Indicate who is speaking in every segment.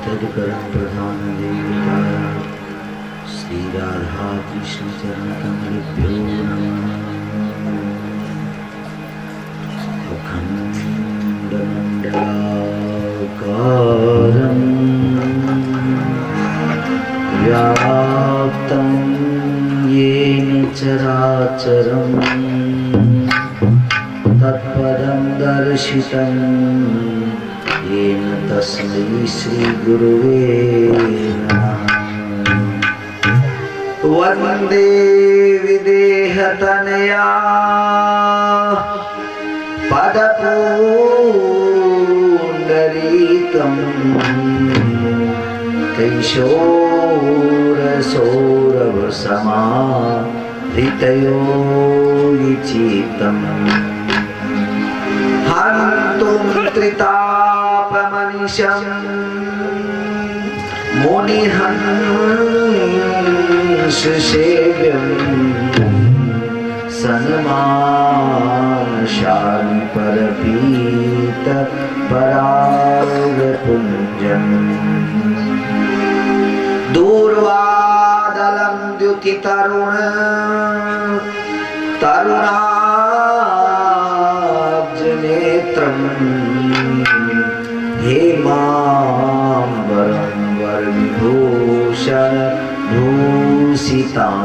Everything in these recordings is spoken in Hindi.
Speaker 1: तदकरण प्रधान देवता श्री राधा कृष्ण चरण कमलेभ्यो नमः। अखंडमंडलाकारं व्याप्तं येन चराचरं तत्पदं दर्शितं येन तस्मै श्री गुरुवे नमः। वंदे विदेहतनया पदपुंडरीकं कैशोरसौरभसमाधितयोगिचित्तम् हन्तुं त्रितापमनिशं मुनिहंस कंस सेव्यं सन्मानशाली परपीत परागपुञ्जम् दूर्वादलं द्युतितरुण तरुणाब्जनेत्रम् हेमाम्बरं वर्णभूषण भूषिताङ्गम्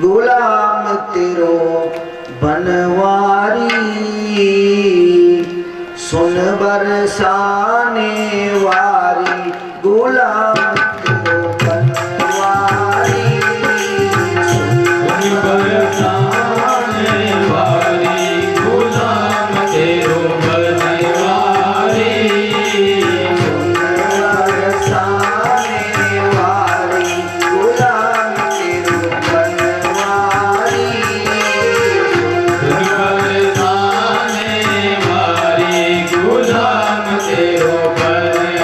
Speaker 1: गुलाम तेरो बनवारी सुन बरसाने वारी गुलाम तेरो बनवारी सुन बरसाने वारी गुलाम तेरो बनवारी सुन बरसाने वारी गुलाम तेरो बनवारी गुलाम तेरो बनवारी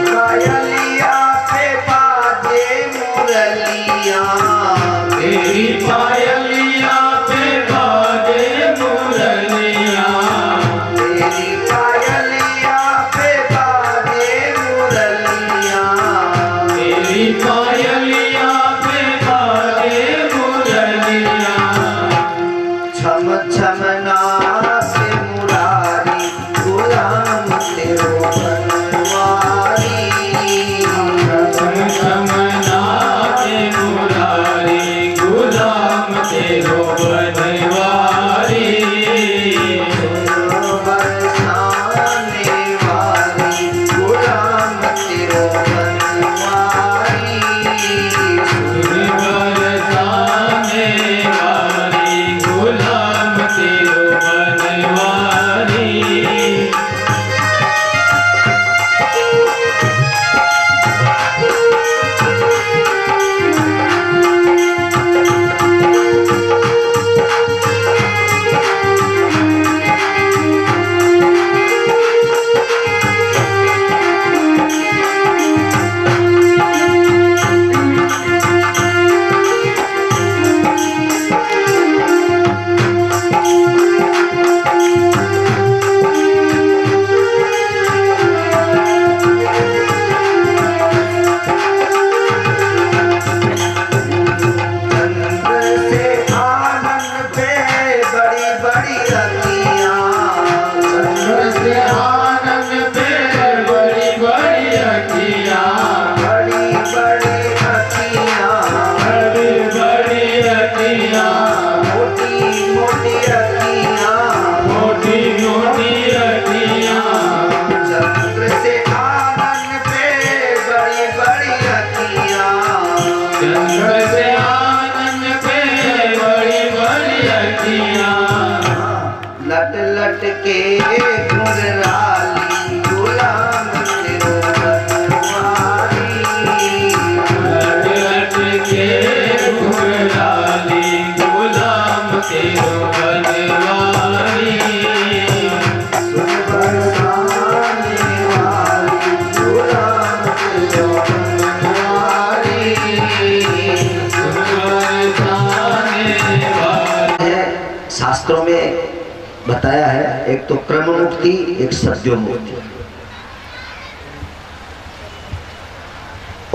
Speaker 1: पायलिया पे बाजे मुरलिया तेरी पायलिया पे बाजे मुरलिया तेरी पायलिया पे बाजे मुरलिया तेरी पायलिया पे बाजे मुरलिया छम छम नाच मुरारी गुलाम तेरो बनवारी छम छम नाच मुरारी गुलाम तेरो बनवारी बरसाने वाली गुलाम तेरो बनवारी बरसाने वाली गुलाम तेरो बनवारी लट लट के घुंघराली गुलाम तेरो बनवारी लट लट के घुंघराली गुलाम तेरो बनवारी सुन बरसाने वाली गुलाम तेरो बनवारी सुन बरसाने वाली। शास्त्रों में बताया है, एक तो क्रम मुक्ति, एक सद्यो मुक्ति।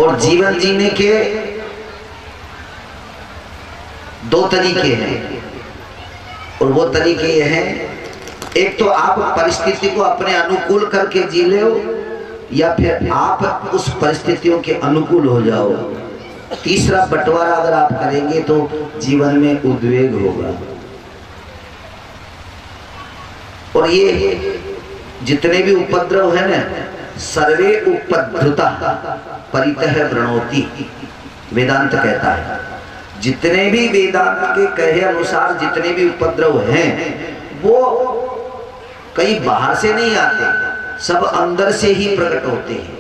Speaker 1: और जीवन जीने के दो तरीके हैं, और वो तरीके ये हैं, एक तो आप परिस्थिति को अपने अनुकूल करके जी लो, या फिर आप उस परिस्थितियों के अनुकूल हो जाओ। तीसरा बंटवारा अगर आप करेंगे तो जीवन में उद्वेग होगा। और ये जितने भी उपद्रव है ना, सर्वे उपद्रुता परितः वृणोति, वेदांत कहता है। जितने भी वेदांत के कहे अनुसार जितने भी उपद्रव हैं वो कहीं बाहर से नहीं आते, सब अंदर से ही प्रकट होते हैं।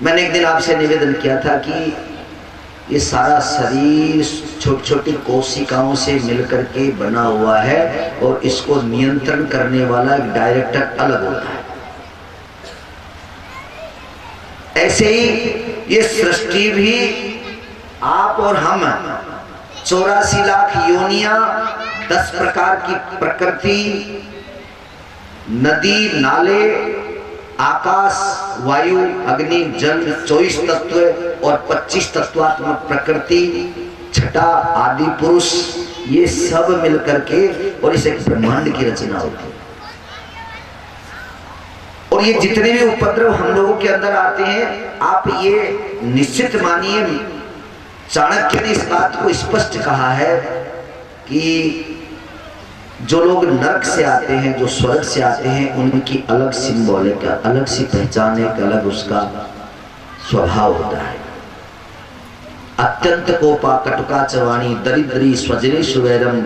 Speaker 1: मैंने एक दिन आपसे निवेदन किया था कि ये सारा शरीर छोटी छोटी कोशिकाओं से मिलकर के बना हुआ है और इसको नियंत्रण करने वाला एक डायरेक्टर अलग होता है। ऐसे ही ये सृष्टि भी आप और हम 84 लाख योनियां, 10 प्रकार की प्रकृति, नदी नाले, आकाश, वायु, अग्नि, जल, 24 तत्व और 25 तत्वात्मक प्रकृति, छठा आदि पुरुष, ये सब मिलकर के और इस एक ब्रह्मांड की रचना होती है। और ये जितने भी उपद्रव हम लोगों के अंदर आते हैं, आप ये निश्चित मानिए, चाणक्य ने इस बात को स्पष्ट कहा है कि जो लोग नरक से आते हैं, जो स्वर्ग से आते हैं, उनकी अलग सिंबॉलिक, अलग सी पहचान, एक अलग उसका स्वभाव होता है। अत्यंत कोपा कटुका चवाणी दरिद्री स्वजनी सुवैरम,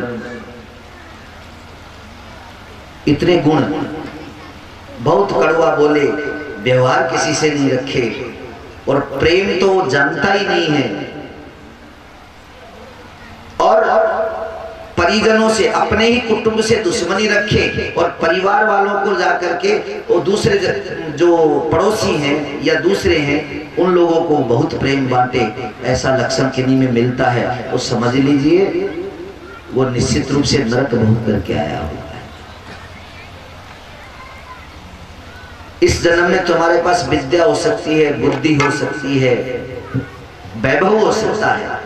Speaker 1: इतने गुण, बहुत कड़वा बोले, व्यवहार किसी से नहीं रखे और प्रेम तो जानता ही नहीं है, और परिजनों से, अपने ही कुटुंब से दुश्मनी रखे और परिवार वालों को जाकर के और दूसरे जो पड़ोसी हैं या दूसरे हैं उन लोगों को बहुत प्रेम बांटे, ऐसा लक्षण किन्हीं में मिलता है, वो समझ लीजिए वो निश्चित रूप से नरक भोग करके आया होता है। इस जन्म में तुम्हारे पास विद्या हो सकती है, बुद्धि हो सकती है, वैभव हो सकता है,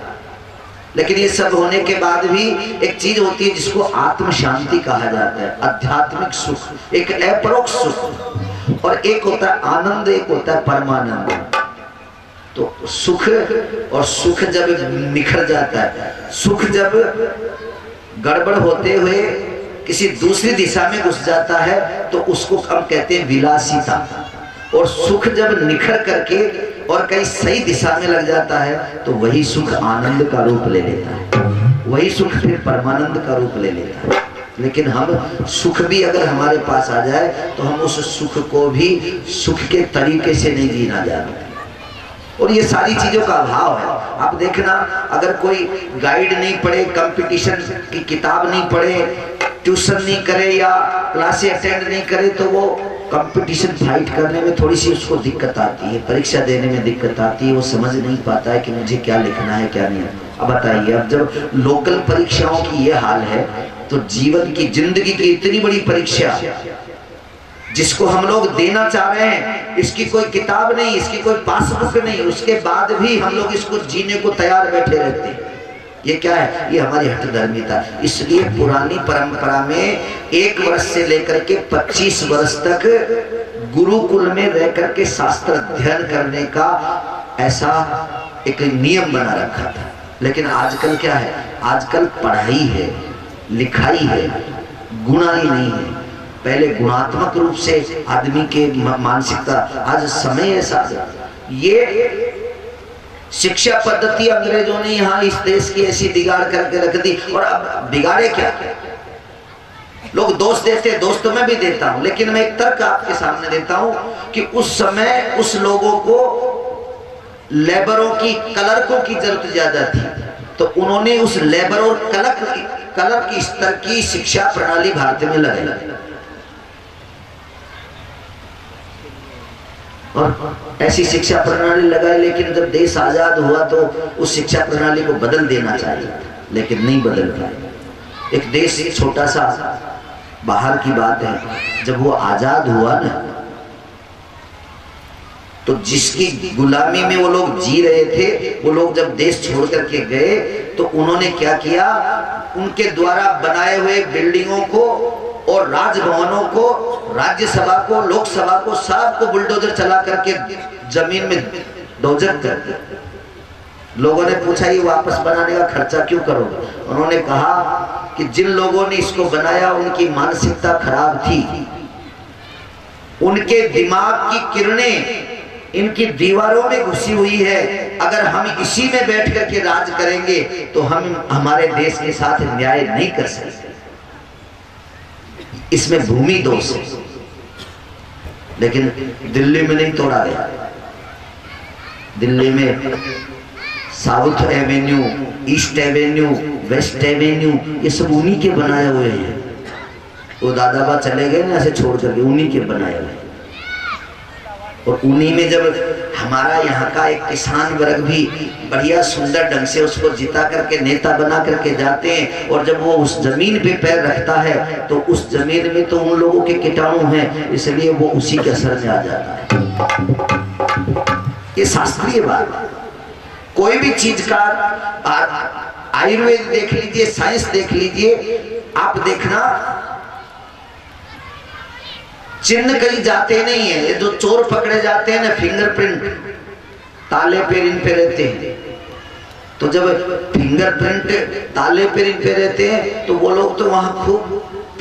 Speaker 1: लेकिन ये सब होने के बाद भी एक चीज होती है जिसको आत्म शांति कहा जाता है, आध्यात्मिक सुख, एक अपरोक्ष सुख, और एक होता है आनंद, एक होता है परमानंद। तो सुख और सुख जब निखर जाता है, सुख जब गड़बड़ होते हुए किसी दूसरी दिशा में घुस जाता है तो उसको हम कहते हैं विलासिता, और सुख जब निखर करके और कहीं सही दिशा में लग जाता है तो वही सुख आनंद का रूप ले लेता है, वही सुख फिर परमानंद का रूप ले लेता है। लेकिन हम सुख भी अगर हमारे पास आ जाए तो हम उस सुख को भी सुख के तरीके से नहीं जीना जानते, और ये सारी चीजों का अभाव है। आप देखना, अगर कोई गाइड नहीं पढ़े, कंपटीशन की किताब नहीं पढ़े, ट्यूशन नहीं करे या क्लासें अटेंड नहीं करे तो वो कंपटीशन फाइट करने में थोड़ी सी उसको दिक्कत आती है, परीक्षा देने में दिक्कत आती है, वो समझ नहीं पाता है कि मुझे क्या लिखना है क्या नहीं। अब बताइए, अब जब लोकल परीक्षाओं की ये हाल है तो जीवन की, जिंदगी की इतनी बड़ी परीक्षा जिसको हम लोग देना चाह रहे हैं, इसकी कोई किताब नहीं, इसकी कोई पासबुक नहीं, उसके बाद भी हम लोग इसको जीने को तैयार बैठे रहते हैं। ये क्या है? ये हमारी हठधर्मिता। इसलिए पुरानी परंपरा में 1 वर्ष से लेकर के 25 वर्ष तक गुरुकुल में रह करके शास्त्र अध्ययन करने का ऐसा एक नियम बना रखा था। लेकिन आजकल क्या है? आजकल पढ़ाई है, लिखाई है, गुणाई नहीं है। पहले गुणात्मक रूप से आदमी के मानसिकता, आज समय ऐसा, ये शिक्षा पद्धति अंग्रेजों ने यहाँ इस देश की ऐसी बिगाड़ करके रख दी। और अब बिगाड़े क्या? लोग दोष देते हैं, दोष तो मैं भी देता हूँ, लेकिन मैं एक तर्क आपके सामने देता हूँ कि उस समय उस लोगों को लेबरों की, कलरकों की जरूरत ज्यादा थी, तो उन्होंने उस लेबर और कलर की स्तर की शिक्षा प्रणाली भारत में लगाई, और ऐसी शिक्षा प्रणाली लगाई। लेकिन जब देश आजाद हुआ तो उस शिक्षा प्रणाली को बदल देना चाहिए, लेकिन नहीं बदल पाए। एक देश छोटा सा, बाहर की बात है, जब वो आजाद हुआ ना, तो जिसकी गुलामी में वो लोग जी रहे थे, वो लोग जब देश छोड़ करके गए तो उन्होंने क्या किया? उनके द्वारा बनाए हुए बिल्डिंगों को और राजभवनों को, राज्यसभा को, लोकसभा को, सबको बुलडोजर चला करके जमीन में डोजर कर दिया। लोगों ने पूछा ये वापस बनाने का खर्चा क्यों करोगे? उन्होंने कहा कि जिन लोगों ने इसको बनाया उनकी मानसिकता खराब थी, उनके दिमाग की किरणें इनकी दीवारों में घुसी हुई है। अगर हम इसी में बैठ करके राज करेंगे तो हम हमारे देश के साथ न्याय नहीं कर सकते। इसमें भूमि दोष है, लेकिन दिल्ली में नहीं तोड़ा गया। दिल्ली में south avenue, east avenue, west avenue ये सब उन्हीं के बनाए हुए हैं। वो दादाबा चले गए ना ऐसे छोड़ करके, उन्हीं के बनाए हुए। और उन्हीं में जब हमारा यहाँ का एक किसान वर्ग भी बढ़िया सुंदर ढंग से उसको जिता करके नेता बना करके जाते हैं, और जब वो उस जमीन पे पैर रखता है तो उस जमीन में तो उन लोगों के कीटाणु हैं, इसलिए वो उसी के असर में आ जाता है। ये शास्त्रीय बात। कोई भी चीज का आयुर्वेद देख लीजिए, साइंस देख लीजिए, आप देखना चिन्ह कहीं जाते नहीं है। ये जो चोर पकड़े जाते हैं ना, फिंगरप्रिंट ताले पे इन पे रहते हैं, तो जब फिंगरप्रिंट ताले पे इन पे रहते हैं तो वो लोग तो वहां खूब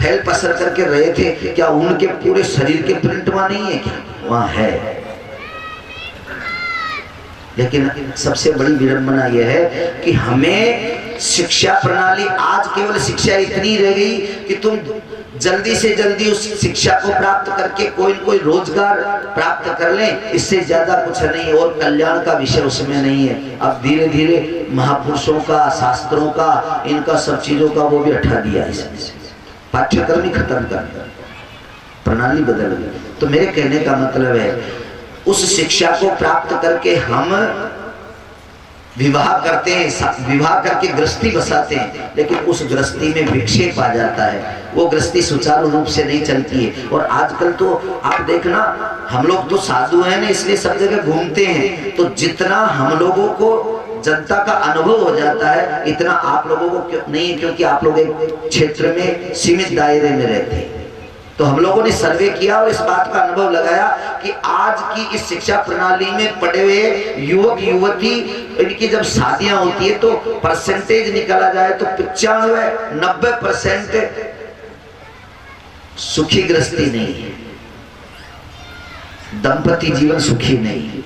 Speaker 1: फैल पसर करके रहे थे। क्या उनके पूरे शरीर के प्रिंट वहां नहीं है? क्या वहां है। लेकिन सबसे बड़ी विडंबना यह है कि हमें शिक्षा प्रणाली, आज केवल शिक्षा इतनी रह गई कि तुम जल्दी से जल्दी उस शिक्षा को प्राप्त करके कोई रोजगार प्राप्त कर लें, इससे ज्यादा कुछ नहीं। और कल्याण का विषय उसमें नहीं है। अब धीरे धीरे महापुरुषों का, शास्त्रों का, इनका सब चीजों का वो भी हटा दिया इसमें से। पाठ्यक्रम ही खत्म कर, प्रणाली बदल गई। तो मेरे कहने का मतलब है उस शिक्षा को प्राप्त करके हम विवाह करते हैं, विवाह करके गृहस्थी बसाते हैं, लेकिन उस गृहस्थी में विक्षेप आ जाता है। वो गृहस्थी सुचारू रूप से नहीं चलती है। और आजकल तो आप देखना, हम लोग तो साधु हैं ना, इसलिए सब जगह घूमते हैं, तो जितना हम लोगों को जनता का अनुभव हो जाता है इतना आप लोगों को क्यों नहीं है, क्योंकि आप लोग एक क्षेत्र में सीमित दायरे में रहते हैं। तो हम लोगों ने सर्वे किया और इस बात का अनुभव लगाया कि आज की इस शिक्षा प्रणाली में पढ़े हुए युवक युवती, इनकी जब शादियां होती है तो परसेंटेज निकाला जाए तो 95-90% सुखी गृहस्थी नहीं है, दंपति जीवन सुखी नहीं है,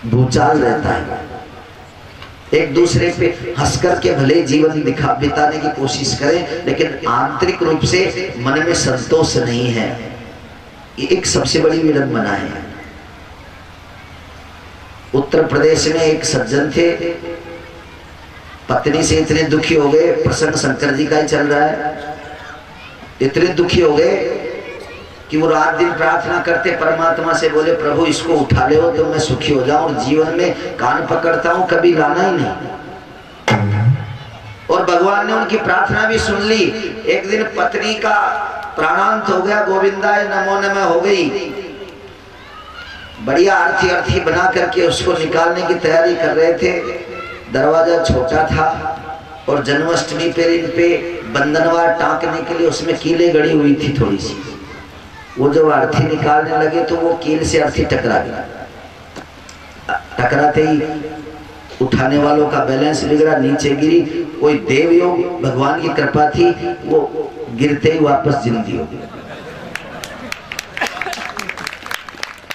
Speaker 1: भूचाल रहता है। एक दूसरे पे हंस करके भले जीवन बिताने की कोशिश करें, लेकिन आंतरिक रूप से मन में संतोष नहीं है। ये एक सबसे बड़ी विडंबना है। उत्तर प्रदेश में एक सज्जन थे, पत्नी से इतने दुखी हो गए, प्रसंग शंकर जी का ही चल रहा है, इतने दुखी हो गए कि वो रात दिन प्रार्थना करते परमात्मा से, बोले प्रभु इसको उठा ले हो तो मैं सुखी हो जाऊं, और जीवन में कान पकड़ता हूं कभी लाना ही नहीं। और भगवान ने उनकी प्रार्थना भी सुन ली। एक दिन पत्नी का प्राणांत हो गया, गोविंदाय नमो नमः हो गई, बढ़िया आरती अर्थी बना करके उसको निकालने की तैयारी कर रहे थे। दरवाजा छोटा था और जन्माष्टमी पे इन पे बंधनवार टाँकने के लिए उसमें कीलें गड़ी हुई थी थोड़ी सी। वो जब अर्थी निकालने लगे तो वो कील से अर्थी टकरा गया। टकराते ही उठाने वालों का बैलेंस बिगड़ा, नीचे गिरी। कोई देव योग भगवान की कृपा थी, वो गिरते ही वापस जिंदी हो गई।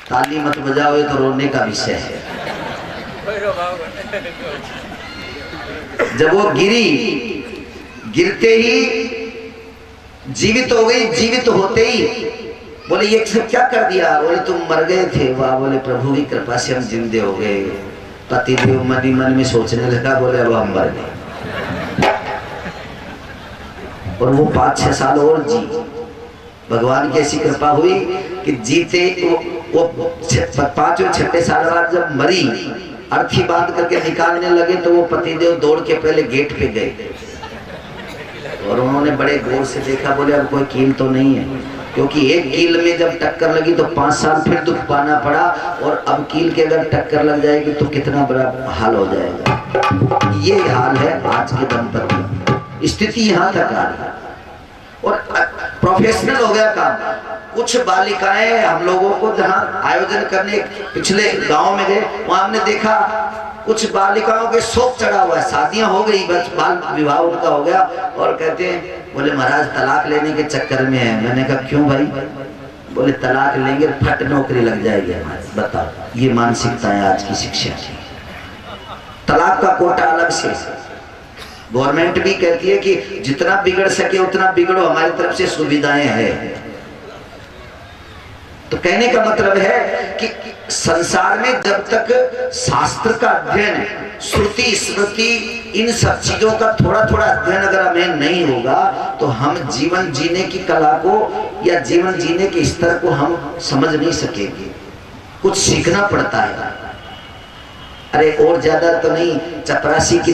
Speaker 1: ताली मत बजाओ तो रोने का विषय है। जब वो गिरी, गिरते ही जीवित हो गई। जीवित होते ही बोले ये सब क्या कर दिया? बोले तुम मर गए थे। वाह, बोले प्रभु की कृपा से हम जिंदे हो गए। पति देव मन ही मन में सोचने लगा, बोले अब हम मर गए। और वो 5-6 साल और जी। भगवान की ऐसी कृपा हुई कि जीते वो 5वें-6वें साल बाद जब मरी, अर्थी बांध करके निकालने लगे तो वो पतिदेव दौड़ के पहले गेट पे गए और उन्होंने बड़े गौर से देखा। बोले अब कोई कील तो नहीं है, क्योंकि एक कील में जब टक्कर लगी तो 5 साल फिर दुख पाना पड़ा, और अब कील के अगर टक्कर लग जाएगी तो कितना बड़ा हाल हो जाएगा। ये हाल है आज के दंपति, स्थिति यहाँ तक आ रही है। और प्रोफेशनल हो गया काम। कुछ बालिकाएं हम लोगों को जहाँ आयोजन करने पिछले गांव में गए, वहां हमने देखा कुछ बालिकाओं के शोक चढ़ा हुआ है। शादियां हो गई, बस बाल विवाह उनका हो गया, और कहते हैं बोले महाराज तलाक लेने के चक्कर में है। मैंने कहा क्यों भाई? बोले तलाक लेंगे फट नौकरी लग जाएगी हमारी। बताओ, ये मानसिकता है आज की शिक्षा की। तलाक का कोटा अलग से, गवर्नमेंट भी कहती है कि जितना बिगड़ सके उतना बिगड़ो, हमारी तरफ से सुविधाएं हैं। तो कहने का मतलब है कि संसार में जब तक शास्त्र का अध्ययन, श्रुति स्मृति, इन सब चीजों का थोड़ा थोड़ा अध्ययन अगर हमें नहीं होगा तो हम जीवन जीने की कला को या जीवन जीने के स्तर को हम समझ नहीं सकेंगे। कुछ सीखना पड़ता है। अरे और ज्यादा तो नहीं, चपरासी की